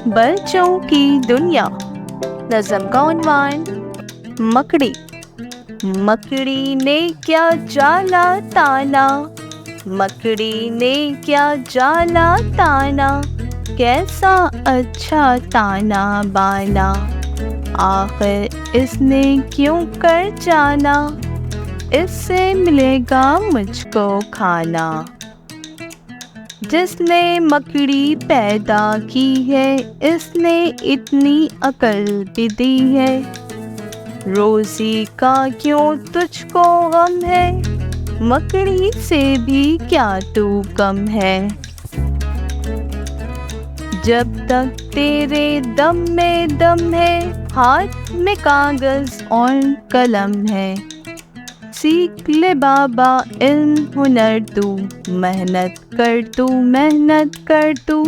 बच्चों की दुनिया। नज़म का उन्वान मकड़ी। मकड़ी ने क्या जाला ताना, मकड़ी ने क्या जाला ताना, कैसा अच्छा ताना बाना, आखिर इसने क्यों कर जाना, इससे मिलेगा मुझको खाना। जिसने मकड़ी पैदा की है, इसने इतनी अकल भी दी है, रोज़ी का क्यों तुझको गम है, मकड़ी से भी क्या तू कम है। जब तक तेरे दम में दम है, हाथ में कागज और कलम है, सीख ले बाबा इल्म हुनर तू, मेहनत कर तू, मेहनत कर तू,